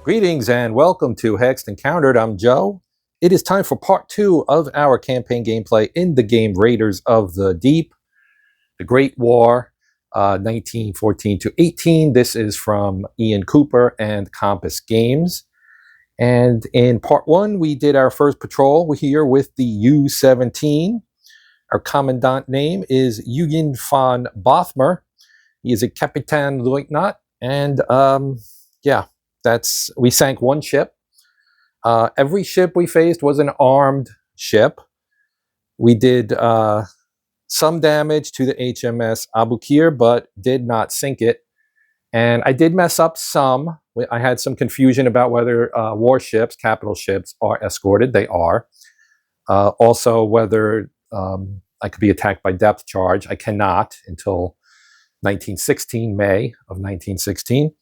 Greetings and welcome to Hexed Encountered. I'm Joe. It is time for part 2 of our campaign gameplay in the game Raiders of the Deep, the Great War, 1914 to 18. This is from Ian Cooper and Compass Games. And in part 1, we did our first patrol. We're here with the U-17. Our commandant name is Eugen von Bothmer. He is a Kapitan Leutnant, and we sank one ship. Every ship we faced was an armed ship. We did some damage to the HMS Abukir, but did not sink it. And I did mess up some. I had some confusion about whether warships, capital ships, are escorted. They are. Also, whether I could be attacked by depth charge. I cannot until 1916, May of 1916.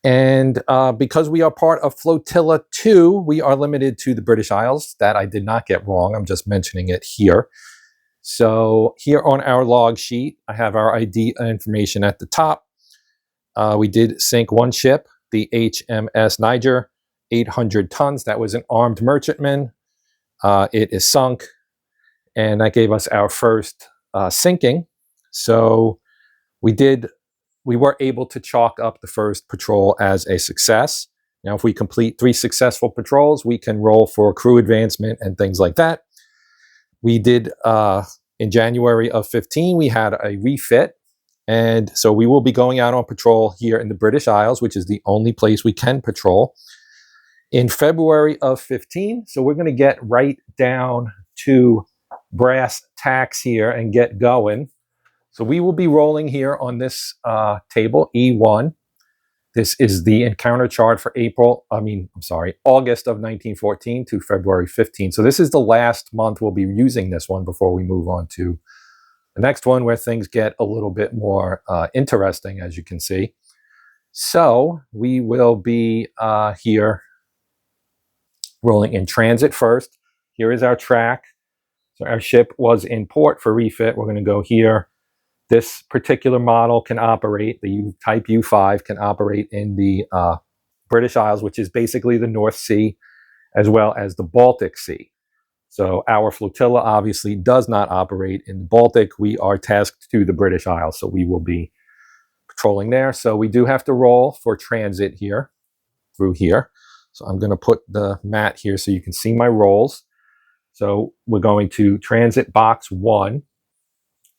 And because we are part of Flotilla 2, we are limited to the British Isles. That I did not get wrong. I'm just mentioning it here. So here on our log sheet, I have our ID information at the top. We did sink one ship, the HMS Niger, 800 tons. That was an armed merchantman. It is sunk, and that gave us our first sinking. So we were able to chalk up the first patrol as a success. Now, if we complete 3 successful patrols, we can roll for crew advancement and things like that. We did, in January of 15, we had a refit. And so we will be going out on patrol here in the British Isles, which is the only place we can patrol. In February of 15, so we're going to get right down to brass tacks here and get going. So we will be rolling here on this table, E1. This is the encounter chart for August of 1914 to February 15. So this is the last month we'll be using this one before we move on to the next one, where things get a little bit more interesting, as you can see. So we will be here rolling in transit first. Here is our track. So our ship was in port for refit. We're going to go here. This particular model can operate, the Type U5 can operate in the British Isles, which is basically the North Sea, as well as the Baltic Sea. So our flotilla obviously does not operate in the Baltic. We are tasked to the British Isles, so we will be patrolling there. So we do have to roll for transit here, through here. So I'm going to put the mat here so you can see my rolls. So we're going to transit box 1.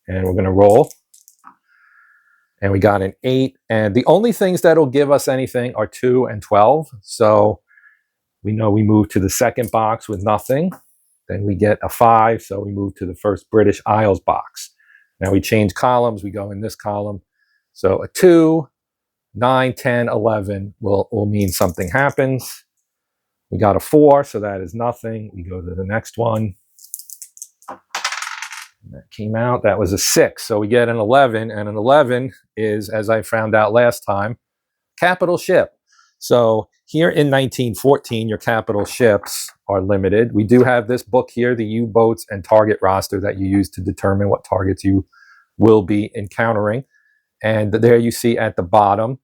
And we're going to roll. And we got an 8. And the only things that'll give us anything are 2 and 12. So we know we move to the second box with nothing. Then we get a 5. So we move to the first British Isles box. Now we change columns. We go in this column. So a 2, 9, 10, 11 will mean something happens. We got a 4. So that is nothing. We go to the next one. That came out, that was a 6. So we get an 11, and an 11 is, as I found out last time, capital ship. So here in 1914, your capital ships are limited. We do have this book here, the U-boats and target roster, that you use to determine what targets you will be encountering. And there you see at the bottom,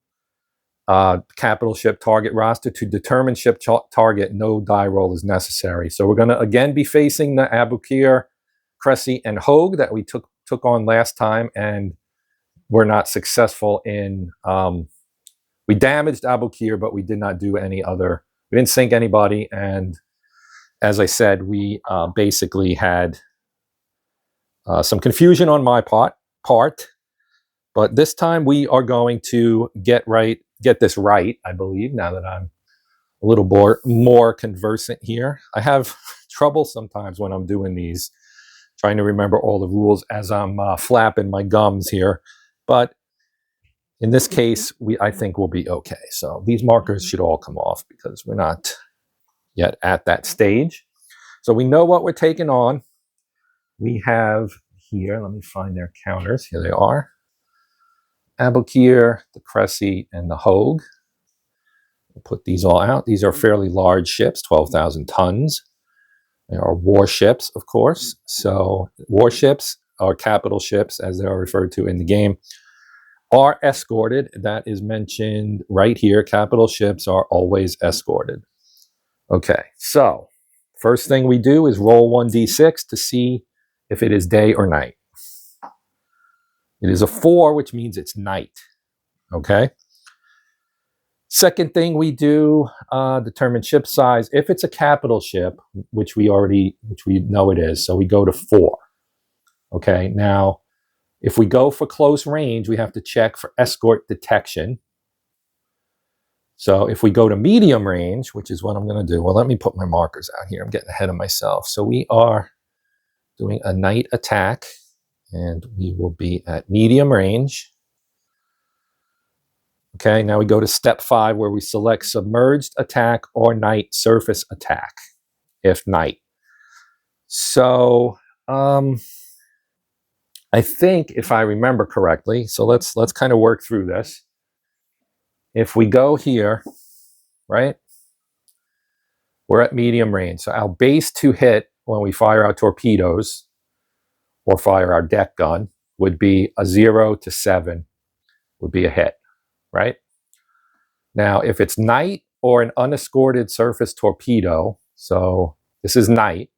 capital ship target roster. To determine ship target, no die roll is necessary. So we're going to again be facing the Abukir, Cressy, and Hogue that we took on last time, and were not successful in. We damaged Abukir, but we did not do any other. We didn't sink anybody, and as I said, we basically had some confusion on my part. But this time we are going to get this right. I believe, now that I'm a little more conversant here. I have trouble sometimes when I'm doing these, trying to remember all the rules as I'm flapping my gums here. But in this case, I think we'll be okay. So these markers should all come off because we're not yet at that stage. So we know what we're taking on. We have here, let me find their counters. Here they are. Abukir, the Cressy, and the Hogue. We'll put these all out. These are fairly large ships, 12,000 tons. They are warships, of course. So warships, or capital ships, as they are referred to in the game, are escorted. That is mentioned right here. Capital ships are always escorted. Okay, so first thing we do is roll 1d6 to see if it is day or night. It is a 4, which means it's night. Okay. Second thing we do, determine ship size. If it's a capital ship, which we know it is, so we go to 4. Okay. Now, if we go for close range, we have to check for escort detection. So if we go to medium range, which is what I'm going to do, well, let me put my markers out here. I'm getting ahead of myself. So we are doing a night attack, and we will be at medium range. Okay, now we go to step 5, where we select submerged attack or night surface attack, if night. So I think, if I remember correctly, so let's kind of work through this. If we go here, right, we're at medium range. So our base to hit when we fire our torpedoes or fire our deck gun would be a 0 to 7 would be a hit, right? Now, if it's night or an unescorted surface torpedo, so this is night,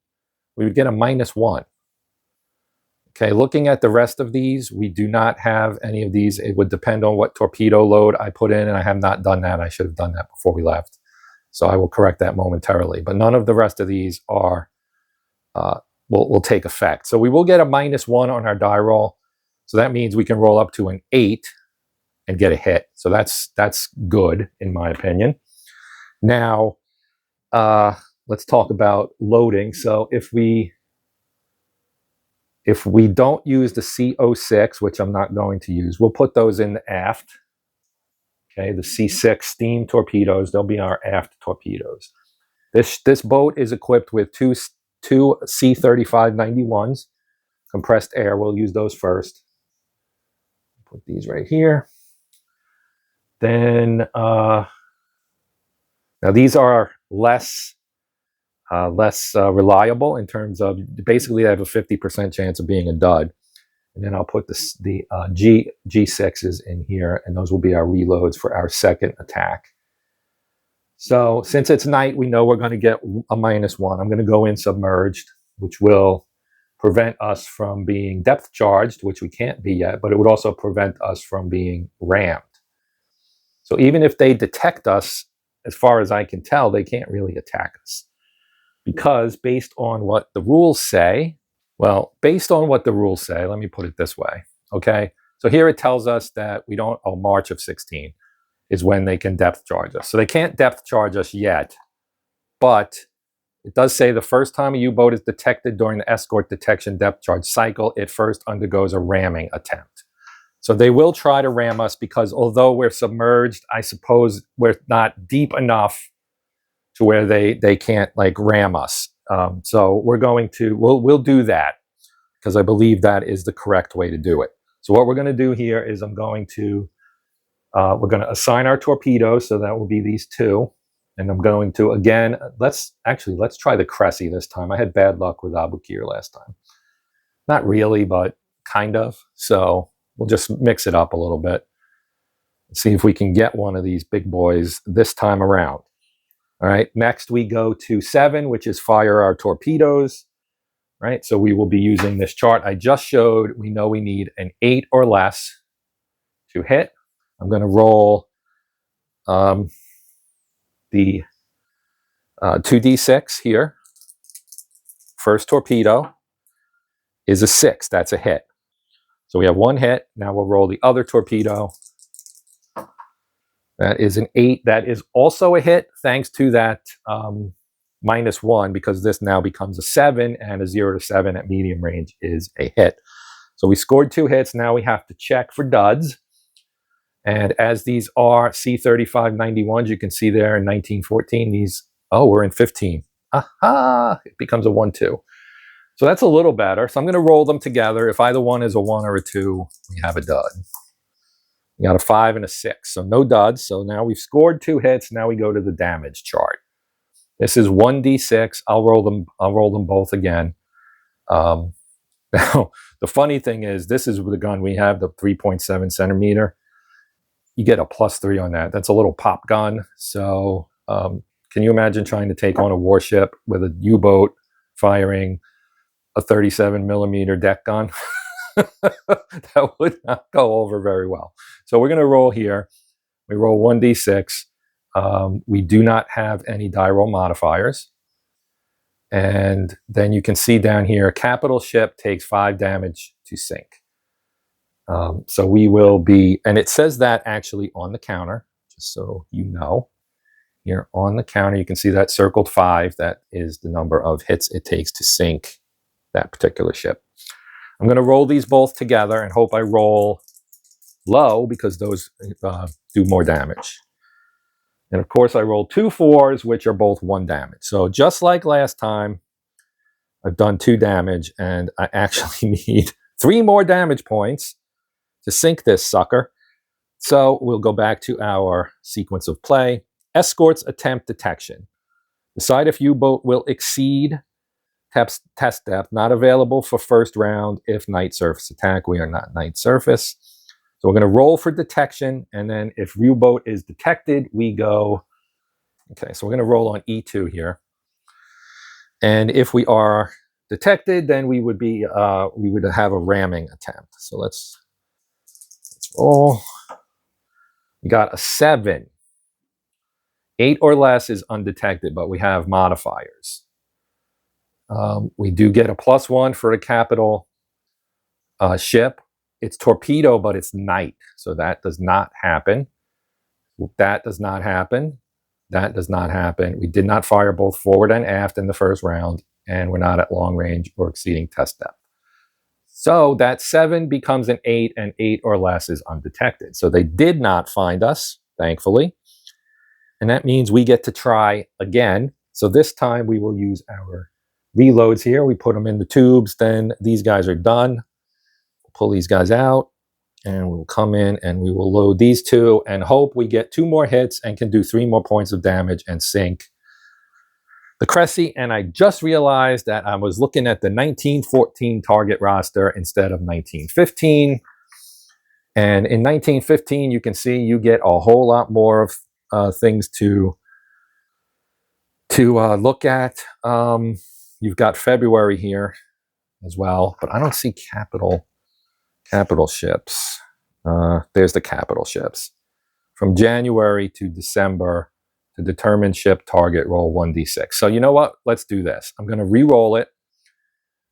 we would get a -1. Okay, looking at the rest of these, we do not have any of these. It would depend on what torpedo load I put in, and I have not done that. I should have done that before we left. So I will correct that momentarily. But none of the rest of these are will take effect. So we will get a -1 on our die roll. So that means we can roll up to an 8 and get a hit. So that's good, in my opinion. Now, let's talk about loading. So if we don't use the C06, which I'm not going to use, we'll put those in the aft. Okay, the C6 steam torpedoes, they'll be our aft torpedoes. This boat is equipped with two C3591s, compressed air. We'll use those first. Put these right here. Then, now these are less reliable in terms of, basically they have a 50% chance of being a dud. And then I'll put the G6s in here, and those will be our reloads for our second attack. So since it's night, we know we're going to get a -1. I'm going to go in submerged, which will prevent us from being depth charged, which we can't be yet, but it would also prevent us from being rammed. So even if they detect us, as far as I can tell, they can't really attack us. Because based on what the rules say, let me put it this way, okay? So here it tells us that we don't, March of 16 is when they can depth charge us. So they can't depth charge us yet, but it does say the first time a U-boat is detected during the escort detection depth charge cycle, it first undergoes a ramming attempt. So they will try to ram us, because although we're submerged, I suppose we're not deep enough to where they can't like ram us. So we'll do that, because I believe that is the correct way to do it. So what we're going to do here is we're going to assign our torpedoes. So that will be these 2. And I'm going to, again, let's try the Cressy this time. I had bad luck with Abukir last time. Not really, but kind of. So we'll just mix it up a little bit. See if we can get one of these big boys this time around. All right, next we go to 7, which is fire our torpedoes. Right, so we will be using this chart I just showed. We know we need an 8 or less to hit. I'm going to roll the 2d6 here. First torpedo is a 6. That's a hit. So we have 1 hit. Now we'll roll the other torpedo. That is an 8. That is also a hit, thanks to that -1, because this now becomes a 7, and a 0 to 7 at medium range is a hit. So we scored 2 hits. Now we have to check for duds. And as these are C3591s, you can see there in 1914, we're in 15. Aha! It becomes a 1-2. So that's a little better. So I'm going to roll them together. If either one is a 1 or a 2, we have a dud. We got a 5 and a 6, so no duds. So now we've scored 2 hits. Now we go to the damage chart. This is 1d6. I'll roll them both again. Now, the funny thing is, this is the gun we have, the 3.7 centimeter. you get a +3 on that. That's a little pop gun. So can you imagine trying to take on a warship with a U-boat firing a 37mm deck gun? That would not go over very well. So we're going to roll here. We roll 1d6. We do not have any die roll modifiers. And then you can see down here, capital ship takes 5 damage to sink. So we will be, and it says that actually on the counter, just so you know. Here on the counter, you can see that circled 5. That is the number of hits it takes to sink that particular ship. I'm going to roll these both together and hope I roll low because those do more damage. And of course, I rolled 2 4s, which are both 1 damage. So just like last time, I've done 2 damage, and I actually need 3 more damage points to sink this sucker. So we'll go back to our sequence of play. Escorts attempt detection. Decide if U-boat will exceed test depth. Not available for first round if night surface attack. We are not night surface. So we're going to roll for detection, and then if U-boat is detected, we go. Okay, so we're going to roll on E2 here. And if we are detected, then we would have a ramming attempt. So let's roll. We got a 7. 8 or less is undetected, but we have modifiers. We do get a +1 for a capital ship. It's torpedo, but it's night, so that does not happen. That does not happen. That does not happen. We did not fire both forward and aft in the first round, and we're not at long range or exceeding test depth. So that 7 becomes an 8, and 8 or less is undetected. So they did not find us, thankfully. And that means we get to try again. So this time we will use our reloads here. We put them in the tubes. Then these guys are done. We'll pull these guys out, and we'll come in and we will load these 2 and hope we get 2 more hits and can do 3 more points of damage and sink the Cressy. And I just realized that I was looking at the 1914 target roster instead of 1915. And in 1915, you can see you get a whole lot more of things to look at. You've got February here as well, but I don't see capital ships. There's the capital ships. From January to December, to determine ship target, roll 1d6. So you know what? Let's do this. I'm going to re-roll it,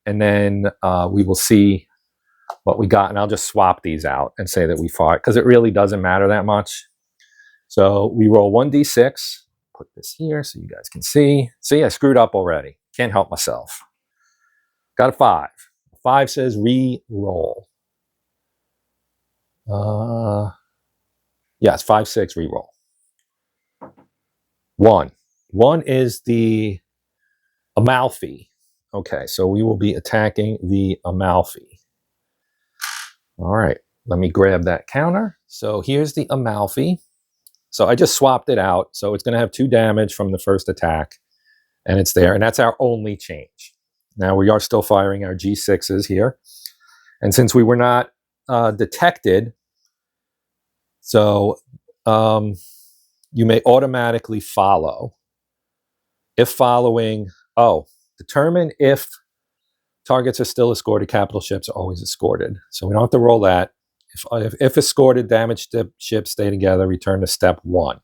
and then we will see what we got, and I'll just swap these out and say that we fought, because it really doesn't matter that much. So we roll 1d6. Put this here so you guys can see. See, I screwed up already. Can't help myself. Got a 5. 5 says re-roll. Yes, 5, 6, re-roll. 1. 1 is the Amalfi. Okay, so we will be attacking the Amalfi. All right, let me grab that counter. So here's the Amalfi. So I just swapped it out. So it's going to have 2 damage from the first attack, and it's there. And that's our only change. Now we are still firing our G6s here. And since we were not detected, so you may automatically follow. If following, determine if targets are still escorted, capital ships are always escorted. So we don't have to roll that. If escorted, damaged ships stay together, return to step 1.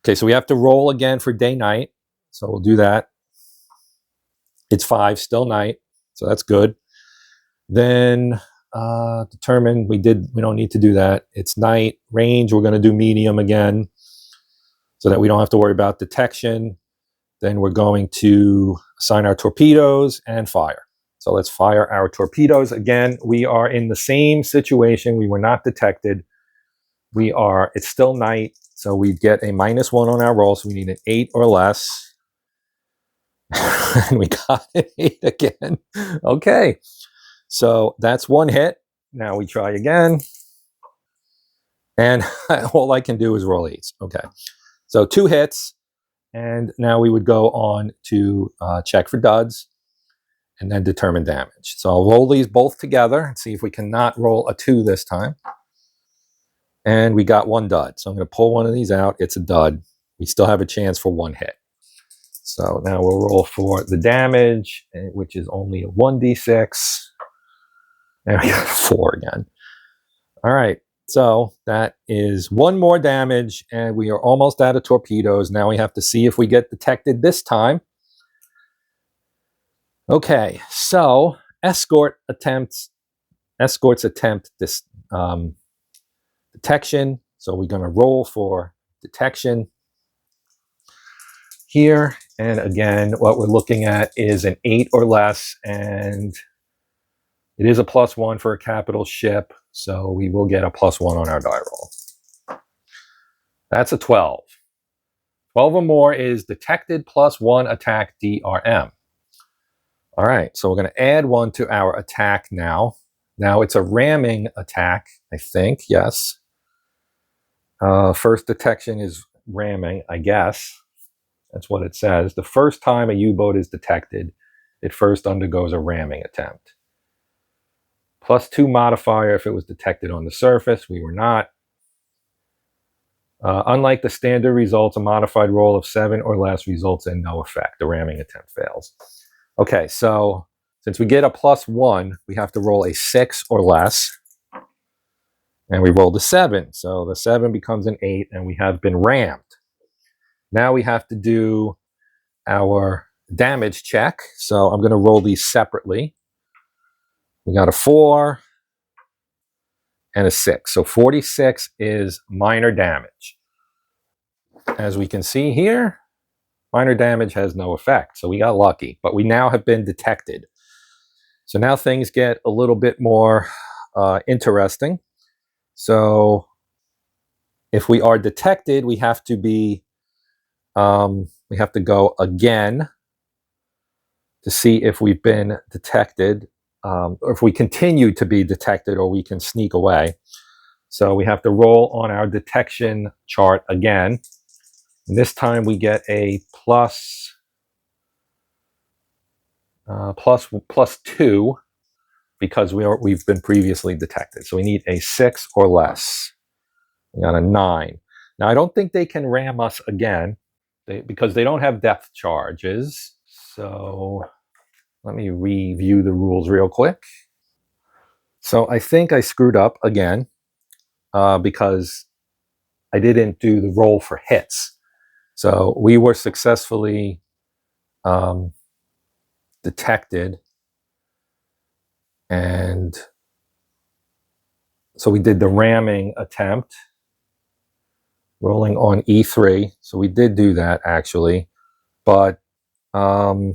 Okay, so we have to roll again for day-night. So we'll do that. It's 5, still night, so that's good. Then determine, we don't need to do that. It's night. Range, we're going to do medium again so that we don't have to worry about detection. Then we're going to assign our torpedoes and fire. So let's fire our torpedoes. Again, we are in the same situation. We were not detected. It's still night, so we get a -1 on our roll, so we need an 8 or less. And we got an 8 again. Okay, so that's 1 hit. Now we try again. And all I can do is roll 8s. Okay, so 2 hits. And now we would go on to check for duds and then determine damage. So I'll roll these both together and see if we cannot roll a 2 this time. And we got one dud. So I'm going to pull one of these out. It's a dud. We still have a chance for one hit. So now we'll roll for the damage, which is only a 1d6. And we got a 4 again. All right. So that is one more damage, and we are almost out of torpedoes. Now we have to see if we get detected this time. Okay, so escorts attempt this detection. So we're going to roll for detection here. And again, what we're looking at is an 8 or less, and it is a +1 for a capital ship. So we will get a +1 on our die roll. That's a 12. 12 or more is detected +1 attack DRM. All right, so we're going to add 1 to our attack now. Now it's a ramming attack, I think. Yes. First detection is ramming, I guess. That's what it says. The first time a U-boat is detected, it first undergoes a ramming attempt. +2 modifier if it was detected on the surface. We were not. Unlike the standard results, a modified roll of 7 or less results in no effect. The ramming attempt fails. Okay, so since we get a +1, we have to roll a 6 or less. And we rolled a 7. So the 7 becomes an 8, and we have been rammed. Now we have to do our damage check. So I'm going to roll these separately. We got a 4 and a 6. So 46 is minor damage. As we can see here, minor damage has no effect. So we got lucky, but we now have been detected. So now things get a little bit more interesting. So if we are detected, we have to be, we have to go again to see if we've been detected, or if we continue to be detected, or we can sneak away. So we have to roll on our detection chart again. And this time we get a +2 because we've been previously detected. So we need a 6 or less. We got a 9. Now I don't think they can ram us again because they don't have depth charges. So let me review the rules real quick. So I think I screwed up again because I didn't do the roll for hits. So we were successfully detected, and so we did the ramming attempt, rolling on E3. So we did do that actually, but I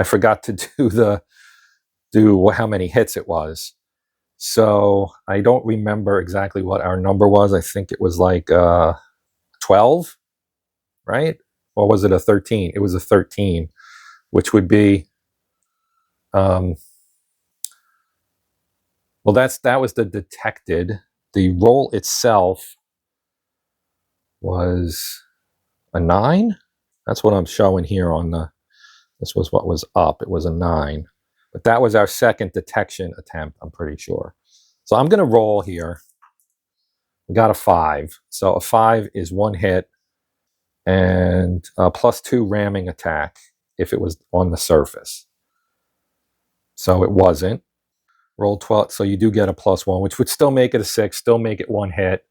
forgot to do how many hits it was. So I don't remember exactly what our number was. I think it was like 12, right? Or was it a 13? It was a 13, which would be, well, that was the detected. The roll itself was a 9. That's what I'm showing here on the, this was what was up. It was a 9. But that was our second detection attempt, I'm pretty sure. So I'm going to roll here. We got a 5. So a 5 is 1 hit and a +2 ramming attack if it was on the surface. So it wasn't. Roll 12. So you do get a +1, which would still make it a 6, still make it 1 hit.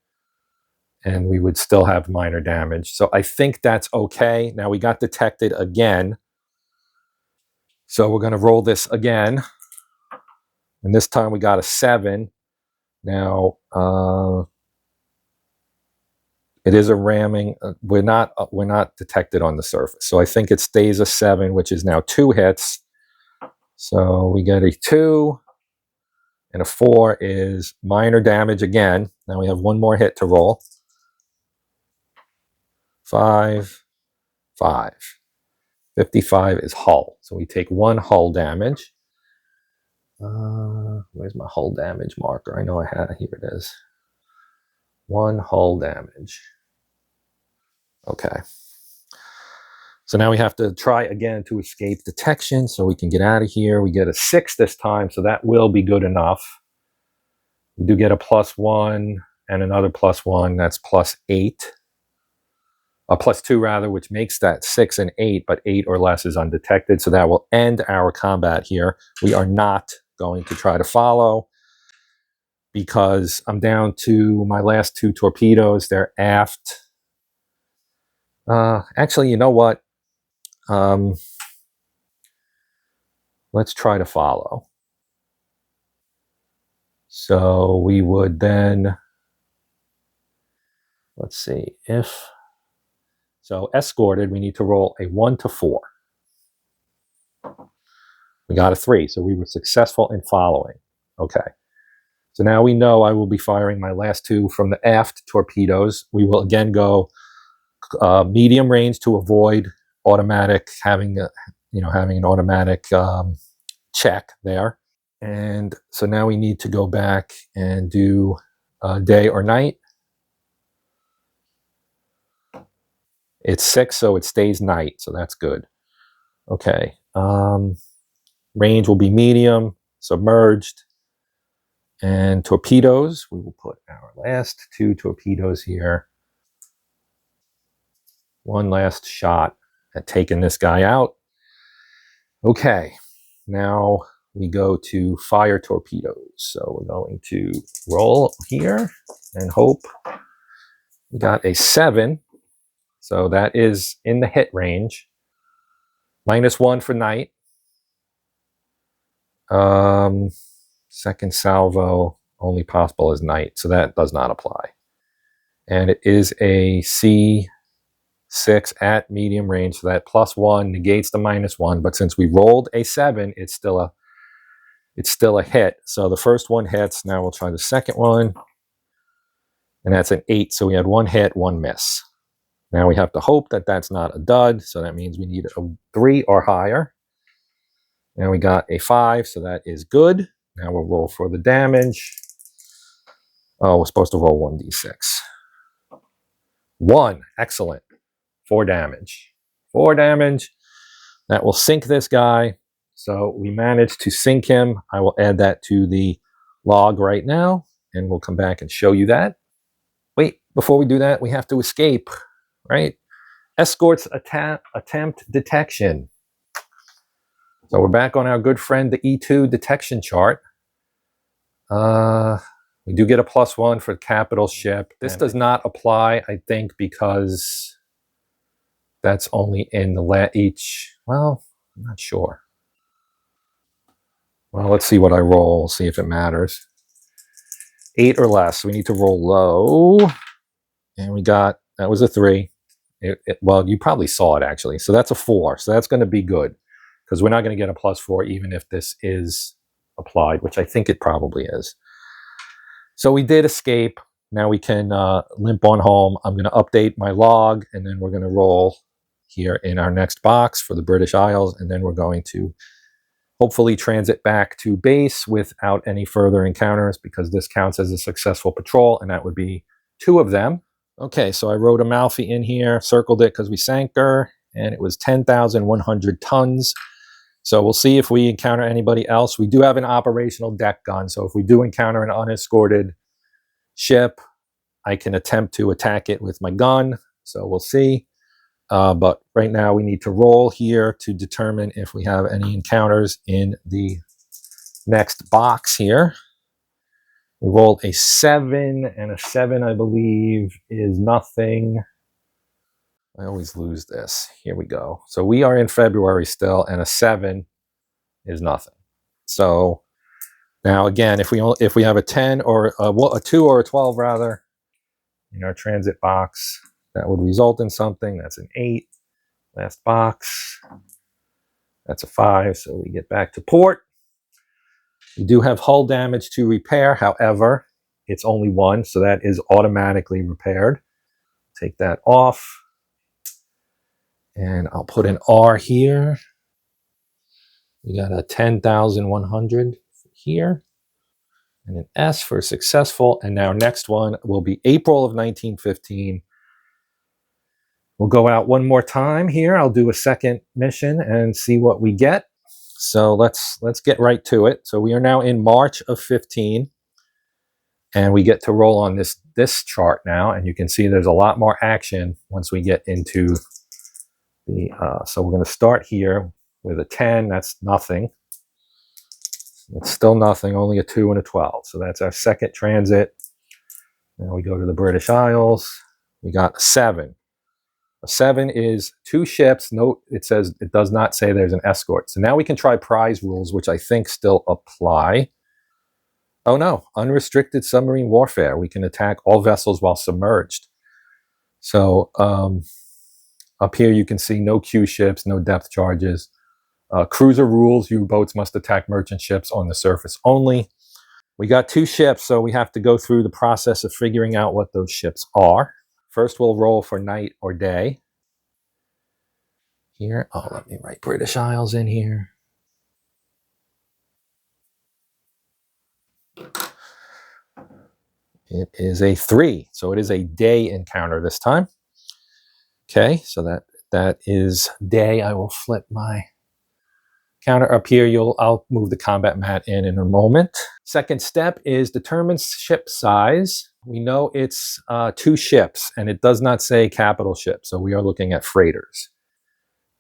And we would still have minor damage. So I think that's okay. Now we got detected again. So we're going to roll this again. And this time we got a 7. Now, it is a ramming. We're not detected on the surface. So I think it stays a 7, which is now 2 hits. So we get a 2. And a 4 is minor damage again. Now we have 1 more hit to roll. 5, 5. 55 is hull. So we take 1 hull damage. Where's my hull damage marker? I know I had it. Here it is. 1 hull damage. Okay. So now we have to try again to escape detection so we can get out of here. We get a 6 this time, so that will be good enough. We do get a +1. and another +1, that's +8. +2 rather, which makes that 6 and 8, but 8 or less is undetected, so that will end our combat here. We are not going to try to follow because I'm down to my last 2 torpedoes. They're aft. Actually, you know what? Let's try to follow. So we would then, let's see, if, so escorted, we need to roll a 1 to 4. We got a 3, so we were successful in following. Okay. So now we know I will be firing my last 2 from the aft torpedoes. We will again go medium range to avoid automatic, having an automatic check there. And so now we need to go back and do day or night. It's 6, so it stays night, so that's good. Okay. Range will be medium, submerged. And torpedoes, we will put our last 2 torpedoes here. One last shot at taking this guy out. Okay, now we go to fire torpedoes. So we're going to roll here and hope. We got a 7, so that is in the hit range. -1 for night. Second salvo only possible is night, so that does not apply. And it is a C6 at medium range, so that +1 negates the -1. But since we rolled a 7, it's still a hit. So the first one hits. Now we'll try the second one, and that's an 8. So we had 1 hit, 1 miss. Now we have to hope that that's not a dud. So that means we need a 3 or higher. And we got a 5, so that is good. Now we'll roll for the damage. Oh, we're supposed to roll 1d6. 1, excellent. 4 damage. 4 damage. That will sink this guy. So we managed to sink him. I will add that to the log right now, and we'll come back and show you that. Wait, before we do that, we have to escape, right? Escorts attempt detection. So we're back on our good friend, the E2 detection chart. We do get a +1 for capital ship. This does not apply, I think, because that's only in the each. Well, I'm not sure. Well, let's see what I roll, see if it matters. 8 or less. We need to roll low. And we got, that was a 3. Well, you probably saw it actually. So that's a 4. So that's going to be good, because we're not going to get a +4 even if this is applied, which I think it probably is. So we did escape. Now we can limp on home. I'm going to update my log, and then we're going to roll here in our next box for the British Isles, and then we're going to hopefully transit back to base without any further encounters, because this counts as a successful patrol, and that would be 2 of them. Okay, so I wrote Amalfi in here, circled it because we sank her, and it was 10,100 tons. So we'll see if we encounter anybody else. We do have an operational deck gun, so if we do encounter an unescorted ship, I can attempt to attack it with my gun. So we'll see. But right now we need to roll here to determine if we have any encounters in the next box here. We rolled a 7, and a 7, I believe, is nothing. I always lose this. Here we go. So we are in February still, and a 7 is nothing. So now again, if we have a 10 or a 2 or a 12 rather in our transit box, that would result in something. That's an 8. Last box. That's a 5. So we get back to port. We do have hull damage to repair. However, it's only 1, so that is automatically repaired. Take that off. And I'll put an R here. We got a 10,100 here. And an S for successful. And now next one will be April of 1915. We'll go out one more time here. I'll do a second mission and see what we get. So let's get right to it. So we are now in March of 15. And we get to roll on this this chart now, and you can see there's a lot more action once we get into the, so we're going to start here with a 10, that's nothing. It's still nothing, only a 2 and a 12. So that's our second transit. Now we go to the British Isles. We got a 7. A 7 is 2 ships. Note, it says, it does not say there's an escort. So now we can try prize rules, which I think still apply. Oh no, unrestricted submarine warfare. We can attack all vessels while submerged. So up here you can see no Q ships, no depth charges. Cruiser rules, U-boats must attack merchant ships on the surface only. We got 2 ships, so we have to go through the process of figuring out what those ships are. First, we'll roll for night or day. Here, oh, let me write British Isles in here. It is a 3, so it is a day encounter this time. Okay, so that is day. I will flip my counter up here. I'll move the combat mat in a moment. Second step is determine ship size. We know it's 2 ships, and it does not say capital ship, so we are looking at freighters.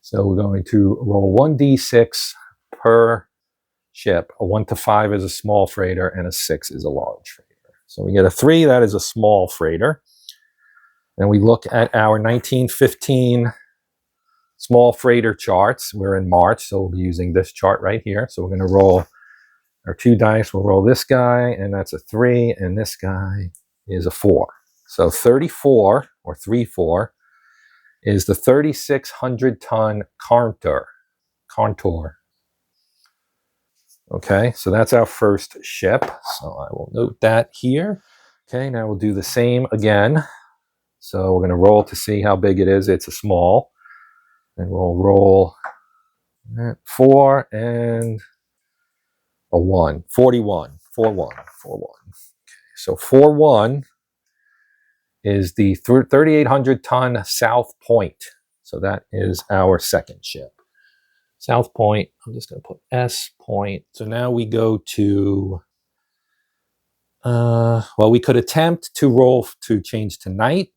So we're going to roll 1d6 per ship. A 1 to 5 is a small freighter, and a 6 is a large freighter. So we get a 3, that is a small freighter. And we look at our 1915 small freighter charts. We're in March, so we'll be using this chart right here. So we're going to roll our 2 dice. We'll roll this guy, and that's a 3, and this guy is a 4. So 34, or 34, is the 3,600-ton Contour. Okay, so that's our first ship. So I will note that here. Okay, now we'll do the same again. So we're going to roll to see how big it is. It's a small. And we'll roll 4 and a 1. 41. 4-1. 4-1. Okay, so 4-1 is the 3,800-ton South Point. So that is our second ship. South Point, I'm just going to put S Point. So now we go to, well, we could attempt to roll to change to night.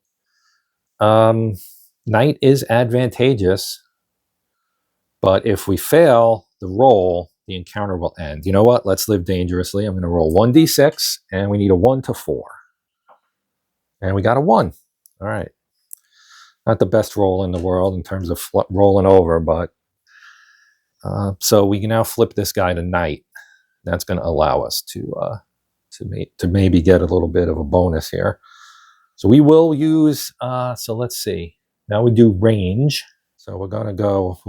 Night is advantageous, but if we fail the roll, the encounter will end. You know what? Let's live dangerously. I'm going to roll 1d6, and we need a 1 to 4. And we got a 1. All right. Not the best roll in the world in terms of rolling over, but so we can now flip this guy to night. That's going to allow us to maybe get a little bit of a bonus here. So we will use, so let's see. Now we do range. So we'll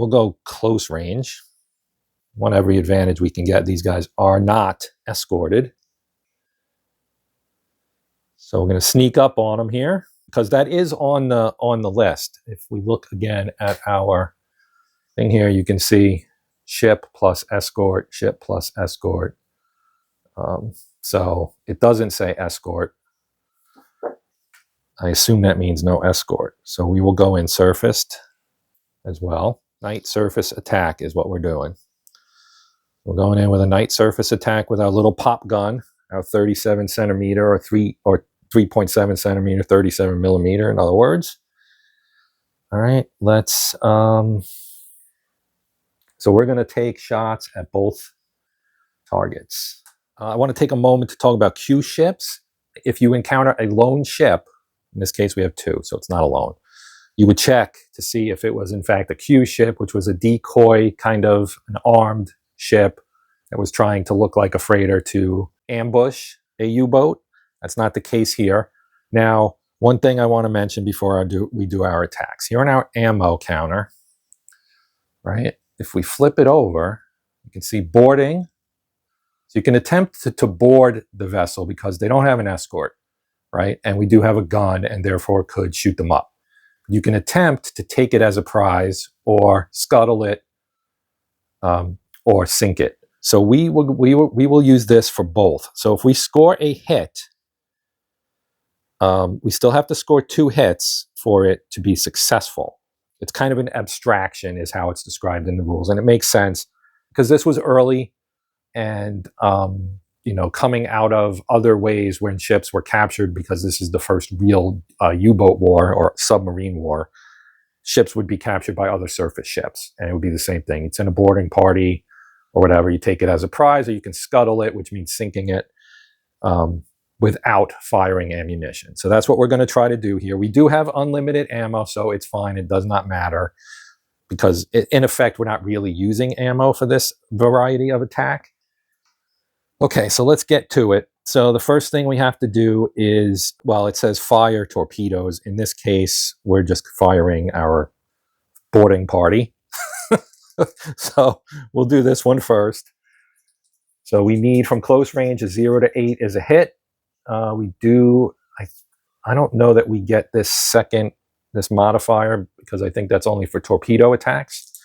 go close range. One every advantage we can get. These guys are not escorted. So we're going to sneak up on them here, because that is on the list. If we look again at our thing here, you can see ship plus escort, ship plus escort. So it doesn't say escort. I assume that means no escort. So we will go in surfaced as well. Night surface attack is what we're doing. We're going in with a night surface attack with our little pop gun, our 37 centimeter or 3.7 centimeter, 37 millimeter, in other words. All right, let's, so we're going to take shots at both targets. I want to take a moment to talk about Q ships. If you encounter a lone ship, in this case we have 2, so it's not alone, you would check to see if it was in fact a Q ship, which was a decoy, kind of an armed ship that was trying to look like a freighter to ambush a U-boat. That's not the case here. Now, one thing I want to mention before we do our attacks. Here on our ammo counter, right? If we flip it over, you can see boarding. So you can attempt to board the vessel because they don't have an escort, right? And we do have a gun and therefore could shoot them up. You can attempt to take it as a prize or scuttle it or sink it. So we will use this for both. So if we score a hit, we still have to score 2 hits for it to be successful. It's kind of an abstraction is how it's described in the rules. And it makes sense because this was early and you know, coming out of other ways when ships were captured, because this is the first real U-boat war or submarine war. Ships would be captured by other surface ships, and it would be the same thing. It's in a boarding party or whatever. You take it as a prize, or you can scuttle it, which means sinking it without firing ammunition. So that's what we're going to try to do here. We do have unlimited ammo, so it's fine. It does not matter, because in effect, we're not really using ammo for this variety of attack. Okay, so let's get to it. So the first thing we have to do is, well, it says fire torpedoes. In this case, we're just firing our boarding party. So we'll do this one first. So we need, from close range, a 0 to 8 is a hit. We do, I don't know that we get this modifier, because I think that's only for torpedo attacks.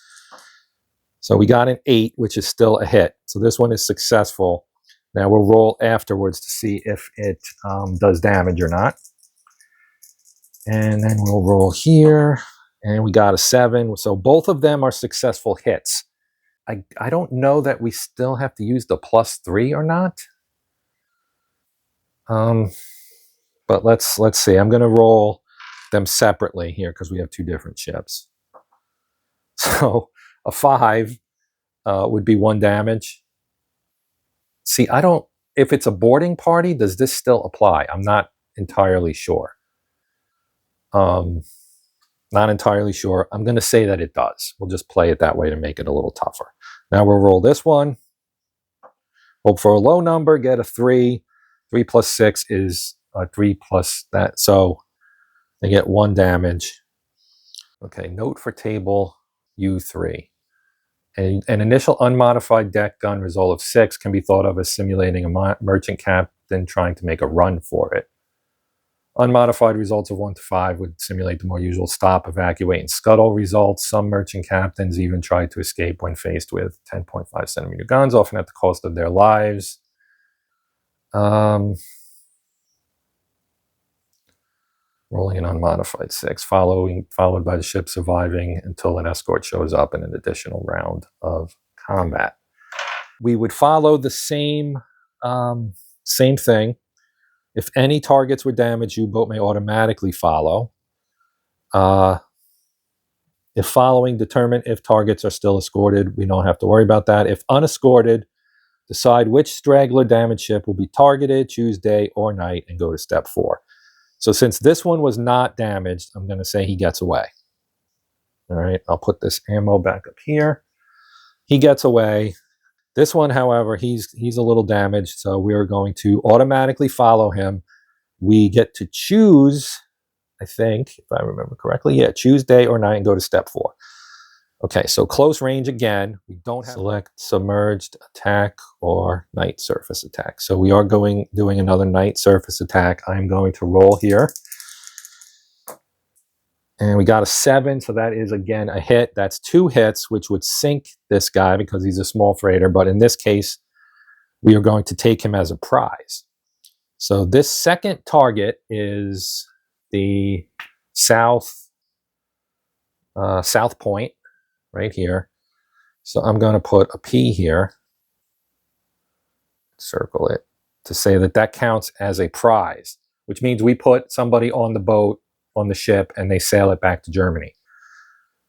So we got an 8, which is still a hit. So this one is successful. Now we'll roll afterwards to see if it does damage or not. And then we'll roll here, and we got a 7. So both of them are successful hits. I don't know that we still have to use the +3 or not. But let's see. I'm going to roll them separately here, because we have 2 different ships. So a 5 would be 1 damage. See, if it's a boarding party, does this still apply? I'm not entirely sure. Not entirely sure. I'm going to say that it does. We'll just play it that way to make it a little tougher. Now we'll roll this one. Hope for a low number, get a 3. 3 plus 6 is 3 plus that. So they get 1 damage. Okay, note for table U3. An initial unmodified deck gun result of 6 can be thought of as simulating a merchant captain trying to make a run for it. Unmodified results of 1 to 5 would simulate the more usual stop, evacuate, and scuttle results. Some merchant captains even try to escape when faced with 10.5 centimeter guns, often at the cost of their lives. Rolling an unmodified 6, followed by the ship surviving until an escort shows up in an additional round of combat. We would follow the same thing. If any targets were damaged, U-boat may automatically follow. If following, determine if targets are still escorted. We don't have to worry about that. If unescorted, decide which straggler damaged ship will be targeted, choose day or night, and go to step 4. So since this one was not damaged, I'm going to say he gets away. All right, I'll put this ammo back up here. He gets away. This one, however, he's a little damaged, so we are going to automatically follow him. We get to choose, I think, if I remember correctly, yeah, choose day or night and go to step 4. Okay, so close range again. We don't have select submerged attack or night surface attack. So we are doing another night surface attack. I'm going to roll here. And we got a 7, so that is, again, a hit. That's 2 hits, which would sink this guy because he's a small freighter. But in this case, we are going to take him as a prize. So this second target is the south point. Right here. So I'm going to put a P here, circle it, to say that that counts as a prize, which means we put somebody on the boat, on the ship, and they sail it back to Germany.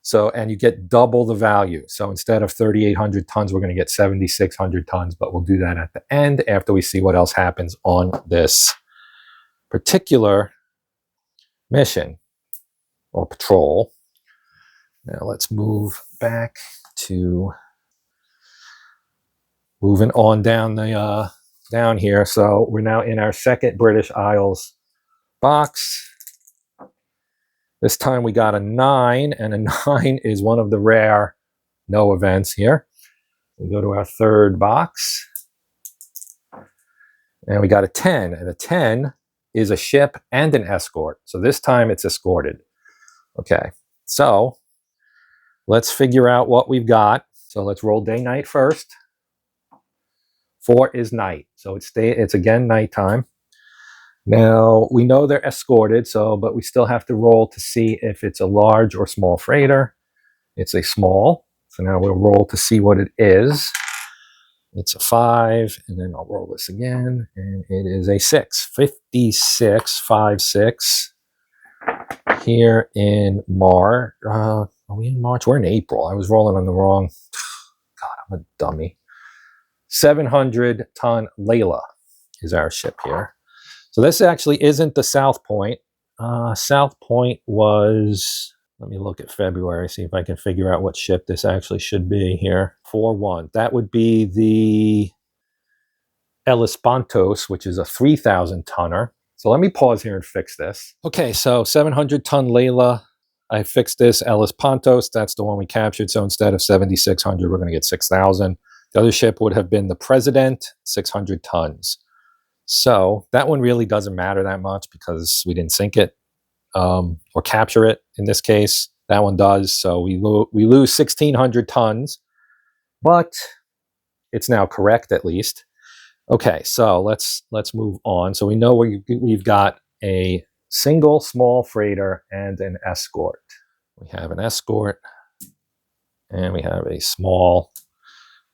So, and you get double the value. So instead of 3,800 tons, we're going to get 7,600 tons, but we'll do that at the end after we see what else happens on this particular mission or patrol. Now let's move back to moving on down here. So we're now in our second British Isles box. This time we got a 9, and a 9 is one of the rare no events here. We go to our third box, and we got a 10, and a 10 is a ship and an escort. So this time it's escorted. Okay, so let's figure out what we've got. So let's roll day night first. 4 is night, so it's again nighttime. Now we know they're escorted, but we still have to roll to see if it's a large or small freighter. It's a small, so now we'll roll to see what it is. It's a 5, and then I'll roll this again, and it is a 6. 56, 5, 6. Here in March. Are we in March? We're in April. I was rolling on the wrong. God, I'm a dummy. 700-ton Layla is our ship here. So this actually isn't the South Point. South Point was, let me look at February, see if I can figure out what ship this actually should be here. 4-1. That would be the El Espantos, which is a 3,000-tonner. So let me pause here and fix this. Okay, so 700-ton Layla. I fixed this. El Espantos, that's the one we captured. So instead of 7,600, we're going to get 6,000. The other ship would have been the President, 600 tons. So that one really doesn't matter that much because we didn't sink it or capture it in this case. That one does. So we lose 1,600 tons, but it's now correct at least. Okay, so let's move on. So we know we've got a single small freighter and an escort. We have an escort and we have a small,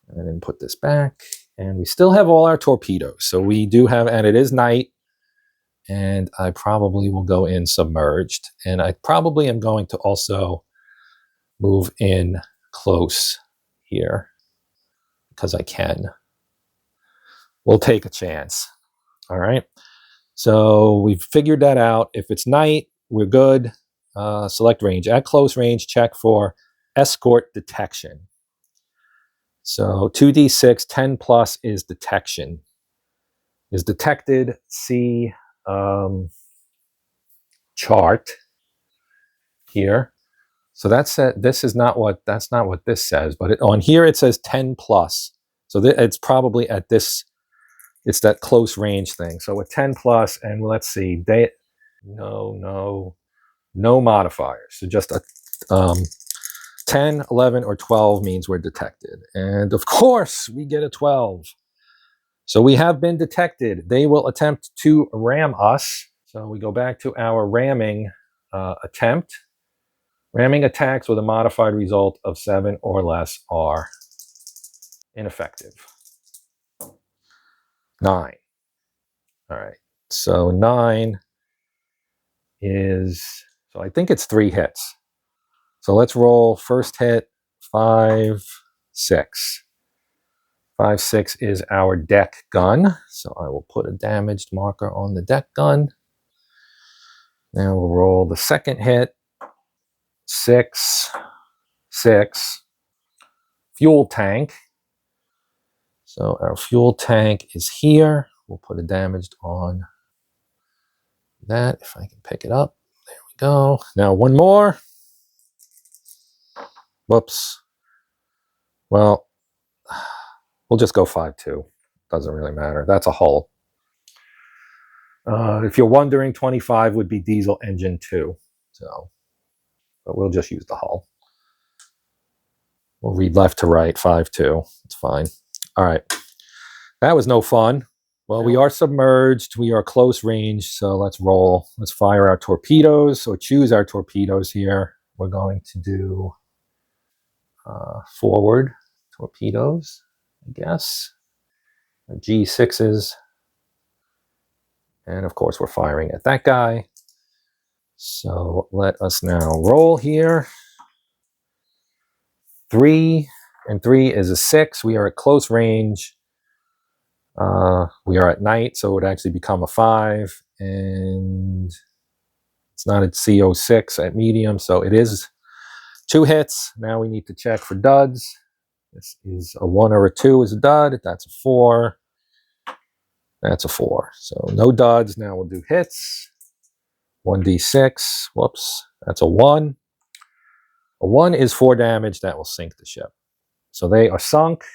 and then put this back, and we still have all our torpedoes. So we do have, and it is night, and I probably will go in submerged, and I probably am going to also move in close here because I can. We'll take a chance. All right. So we've figured that out. If it's night, we're good. Select range. At close range, check for escort detection. So 2d6, 10 plus is detection. Is detected. See chart here. So that's this not what this says, but on here it says 10 plus. So it's probably at this. It's that close range thing. So with 10 plus, and let's see, no modifiers. So just a 10, 11, or 12 means we're detected. And of course, we get a 12. So we have been detected. They will attempt to ram us. So we go back to our ramming attempt. Ramming attacks with a modified result of 7 or less are ineffective. 9. All right, so 9 is, so I think it's 3 hits. So let's roll first hit, 5, 6. 5, 6 is our deck gun. So I will put a damaged marker on the deck gun. Now we'll roll the second hit, 6, 6. Fuel tank. So our fuel tank is here. We'll put a damaged on that if I can pick it up. There we go. Now one more. Whoops. Well, we'll just go 5-2. Doesn't really matter. That's a hull. If you're wondering, 25 would be diesel engine 2. So, but we'll just use the hull. We'll read left to right, 5-2. It's fine. All right. That was no fun. Well, we are submerged. We are close range. So let's roll. Let's fire our torpedoes. So choose our torpedoes here. We're going to do forward torpedoes, I guess. G6s. And of course, we're firing at that guy. So let us now roll here. 3, and 3 is a 6. We are at close range. We are at night, so it would actually become a 5. And it's not at CO6 at medium, so it is 2 hits. Now we need to check for duds. This is a 1 or a 2 is a dud. That's a 4. That's a 4. So no duds. Now we'll do hits. 1d6. Whoops. That's a 1. A 1 is 4 damage. That will sink the ship. So they are sunk.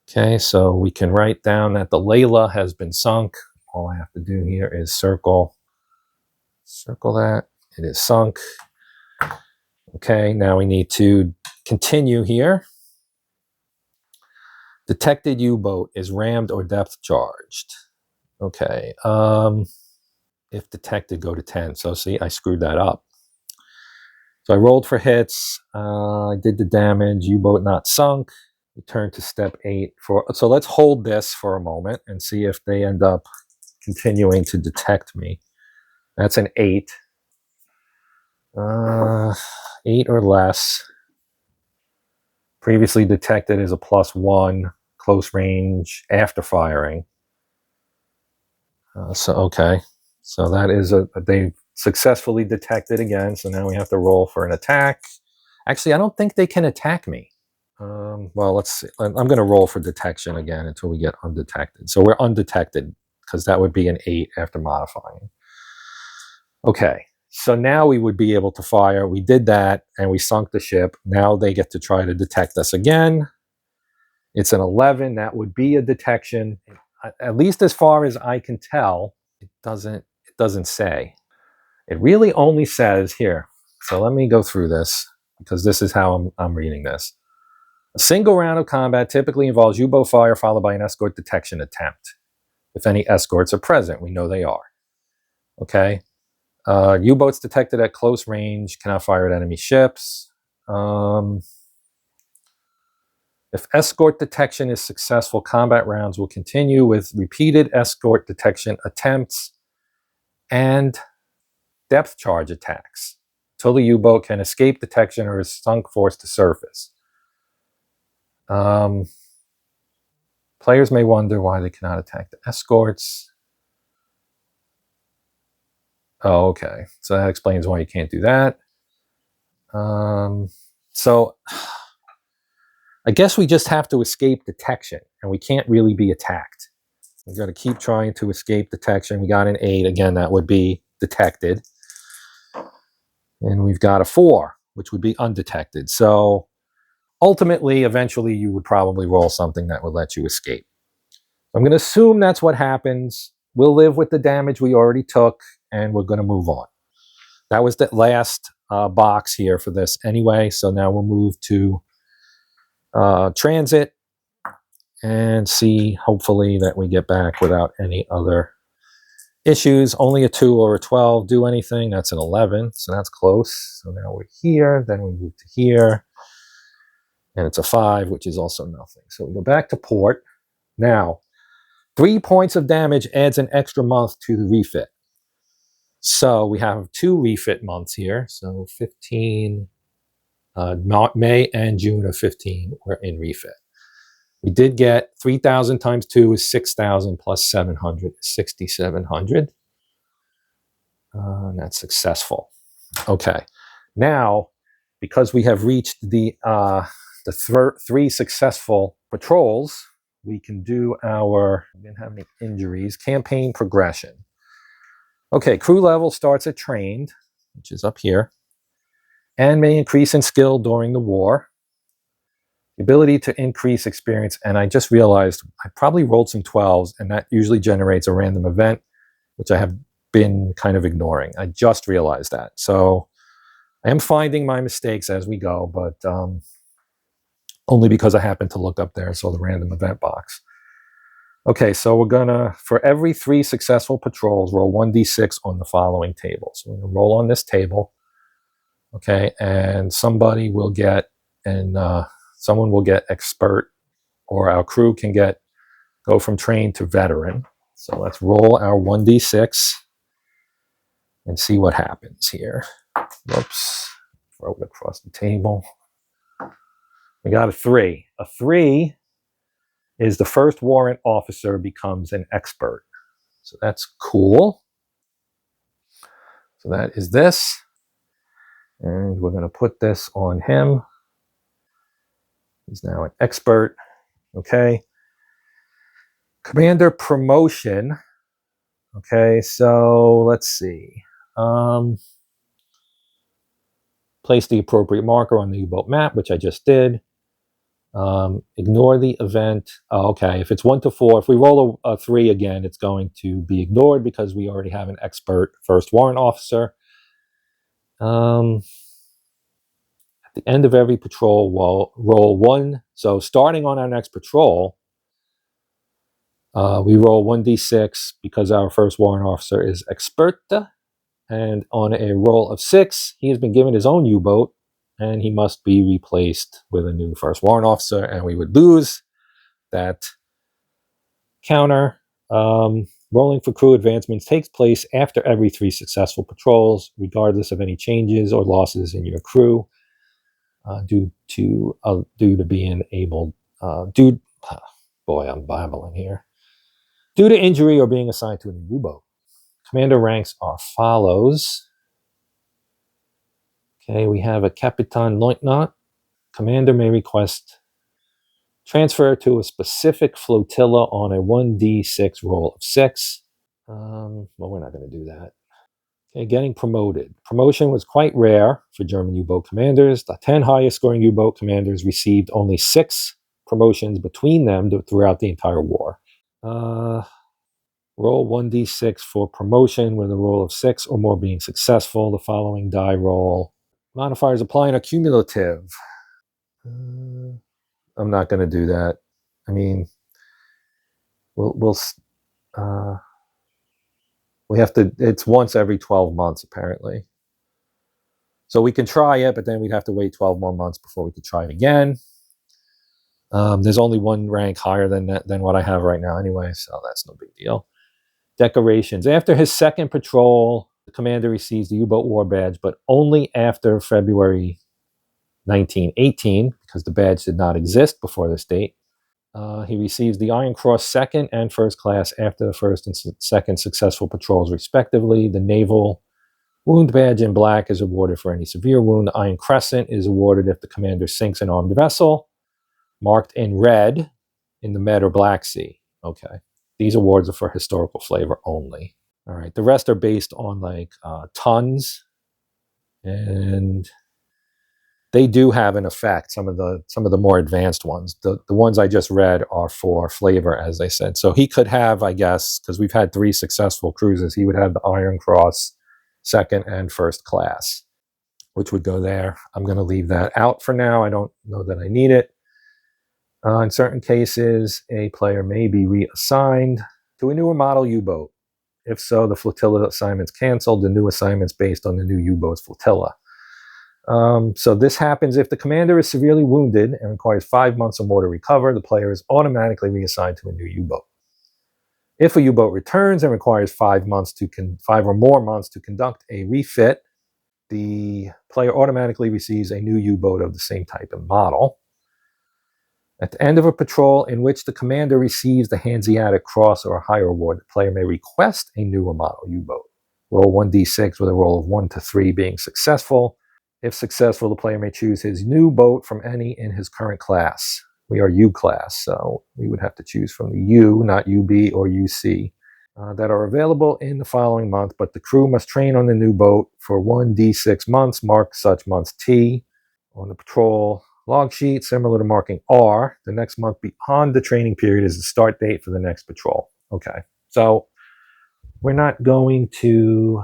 Okay, so we can write down that the Layla has been sunk. All I have to do here is circle that. It is sunk. Okay, now we need to continue here. Detected U-boat is rammed or depth charged. Okay, if detected, go to 10. So see, I screwed that up. So I rolled for hits. I did the damage. U-boat not sunk. We turn to step 8 so let's hold this for a moment and see if they end up continuing to detect me. That's an 8. 8 or less. Previously detected as a +1, close range after firing. Okay. So that is they've successfully detected again. So now we have to roll for an attack. Actually, I don't think they can attack me. Well, let's see. I'm going to roll for detection again until we get undetected. So we're undetected because that would be an 8 after modifying. Okay. So now we would be able to fire. We did that and we sunk the ship. Now they get to try to detect us again. It's an 11. That would be a detection. At least as far as I can tell, it doesn't say. It really only says here. So let me go through this because this is how I'm reading this. A single round of combat typically involves U-boat fire followed by an escort detection attempt. If any escorts are present, we know they are. Okay. U-boats detected at close range cannot fire at enemy ships. If escort detection is successful, combat rounds will continue with repeated escort detection attempts and depth charge attacks until the U-boat can escape detection or is sunk forced to surface. Players may wonder why they cannot attack the escorts. Oh, okay. So that explains why you can't do that. So I guess we just have to escape detection, and we can't really be attacked. We've got to keep trying to escape detection. We got an 8. Again, that would be detected. And we've got a 4, which would be undetected. So ultimately, eventually, you would probably roll something that would let you escape. I'm going to assume that's what happens. We'll live with the damage we already took, and we're going to move on. That was the last box here for this anyway. So now we'll move to transit and see, hopefully, that we get back without any other issues. Only a 2 or a 12 do anything. That's an 11, so that's close. So now we're here, then we move to here, and it's a 5, which is also nothing. So we go back to port. Now, 3 points of damage adds an extra month to the refit. So we have 2 refit months here. So 15, May and June of 15, we're in refit. We did get 3,000 times 2 is 6,000 plus 700 is 6,700. That's successful. Okay. Now, because we have reached the 3 successful patrols, we can do we didn't have any injuries, campaign progression. Okay, crew level starts at trained, which is up here, and may increase in skill during the war. The ability to increase experience, and I just realized I probably rolled some 12s, and that usually generates a random event, which I have been kind of ignoring. I just realized that. So I am finding my mistakes as we go, but only because I happened to look up there and saw the random event box. Okay, so we're gonna, for every 3 successful patrols, roll 1d6 on the following table. So we're gonna roll on this table, okay, and somebody will get, someone will get expert, or our crew can go from trained to veteran. So let's roll our 1d6 and see what happens here. Whoops, throw it across the table. We got a 3. A 3 is the first warrant officer becomes an expert. So that's cool. So that is this. And we're going to put this on him. He's now an expert. Okay. Commander promotion. Okay, so let's see. Place the appropriate marker on the U-boat map, which I just did. Ignore the event. Oh, okay, if it's 1 to 4, if we roll a 3 again, it's going to be ignored because we already have an expert first warrant officer. At the end of every patrol, we'll roll 1. So starting on our next patrol, we roll 1d6 because our first warrant officer is expert. And on a roll of 6, he has been given his own U-boat and he must be replaced with a new first warrant officer, and we would lose that counter. Rolling for crew advancements takes place after every 3 successful patrols, regardless of any changes or losses in your crew, due to being able, boy, I'm babbling here. Due to injury or being assigned to a new U-boat. Commander ranks are follows. Okay, we have a Capitan Leutnant. Commander may request transfer to a specific flotilla on a 1d6 roll of 6. Well, we're not going to do that. Okay, getting promoted. Promotion was quite rare for German U-boat commanders. The 10 highest scoring U-boat commanders received only 6 promotions between them throughout the entire war. Roll 1d6 for promotion with a roll of 6 or more being successful. The following die roll. Modifiers applying are cumulative. I'm not going to do that. I mean, we have to, it's once every 12 months, apparently. So we can try it, but then we'd have to wait 12 more months before we could try it again. There's only one rank higher than what I have right now anyway, so that's no big deal. Decorations. After his second patrol, the commander receives the U-boat war badge, but only after February 1918, because the badge did not exist before this date. He receives the Iron Cross second and first class after the first and second successful patrols, respectively. The Naval Wound badge in black is awarded for any severe wound. The Iron Crescent is awarded if the commander sinks an armed vessel, marked in red in the Med or Black Sea. Okay. These awards are for historical flavor only. All right. The rest are based on like tons, and they do have an effect. Some of the more advanced ones. The ones I just read are for flavor, as I said. So he could have, I guess, because we've had 3 successful cruises, he would have the Iron Cross second and first class, which would go there. I'm going to leave that out for now. I don't know that I need it. In certain cases, a player may be reassigned to a newer model U-boat. If so, the flotilla assignment's canceled. The new assignment's based on the new U-boat's flotilla. So this happens if the commander is severely wounded and requires 5 months or more to recover. The player is automatically reassigned to a new U-boat. If a U-boat returns and requires 5 or more months to conduct a refit, the player automatically receives a new U-boat of the same type and model. At the end of a patrol in which the commander receives the Hanseatic Cross or a higher award, the player may request a newer model U-boat. Roll 1d6 with a roll of 1 to 3 being successful. If successful, the player may choose his new boat from any in his current class. We are U class, so we would have to choose from the U, not UB or UC, that are available in the following month, but the crew must train on the new boat for 1d6 months, mark such month's T. On the patrol log sheet, similar to marking R, the next month beyond the training period is the start date for the next patrol. Okay, so we're not going to,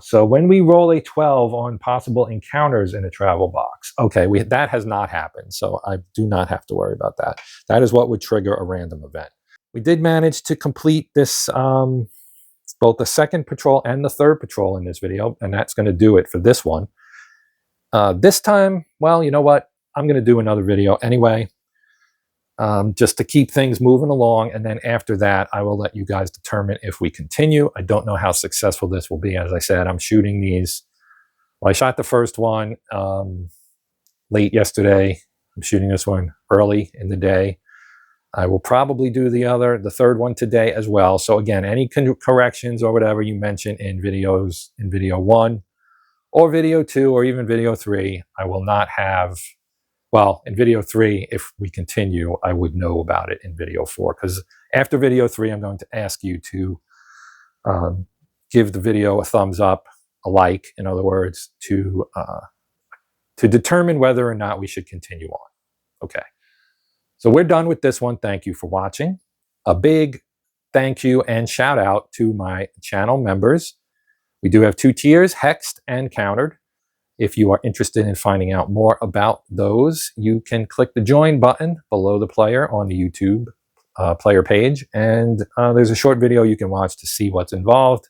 so when we roll a 12 on possible encounters in a travel box, okay, that has not happened, so I do not have to worry about that. That is what would trigger a random event. We did manage to complete this, both the second patrol and the third patrol in this video, and that's going to do it for this one. This time, well, you know what? I'm going to do another video anyway, just to keep things moving along, and then after that, I will let you guys determine if we continue. I don't know how successful this will be. As I said, I'm shooting these. Well, I shot the first one late yesterday. I'm shooting this one early in the day. I will probably do the third one today as well. So again, any corrections or whatever you mention in video 1 or video 2 or even video 3, I will not have. Well, in video 3, if we continue, I would know about it in video 4, because after video 3, I'm going to ask you to give the video a thumbs up, a like, in other words, to determine whether or not we should continue on. Okay, so we're done with this one. Thank you for watching. A big thank you and shout out to my channel members. We do have 2 tiers, Hexed and Countered. If you are interested in finding out more about those, you can click the join button below the player on the YouTube player page, and there's a short video you can watch to see what's involved.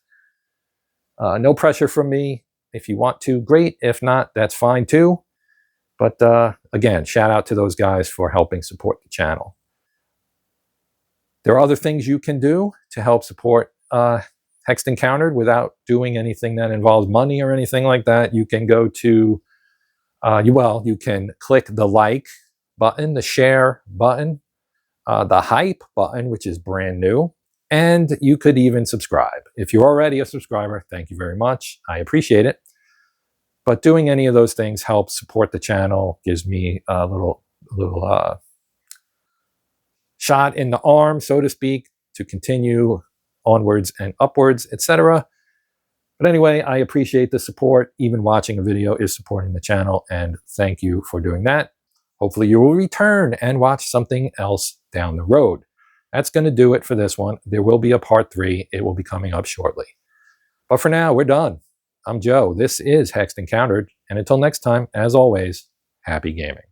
No pressure from me. If you want to, great. If not, that's fine too. But again, shout out to those guys for helping support the channel. There are other things you can do to help support Hext Encountered without doing anything that involves money or anything like that. You can go to, you can click the like button, the share button, the hype button, which is brand new, and you could even subscribe. If you're already a subscriber, thank you very much. I appreciate it. But doing any of those things helps support the channel, gives me a little shot in the arm, so to speak, to continue onwards and upwards, etc. But anyway, I appreciate the support. Even watching a video is supporting the channel, and thank you for doing that. Hopefully you will return and watch something else down the road. That's going to do it for this one. There will be a part 3. It will be coming up shortly. But for now, we're done. I'm Joe. This is Hext Encountered. And until next time, as always, happy gaming.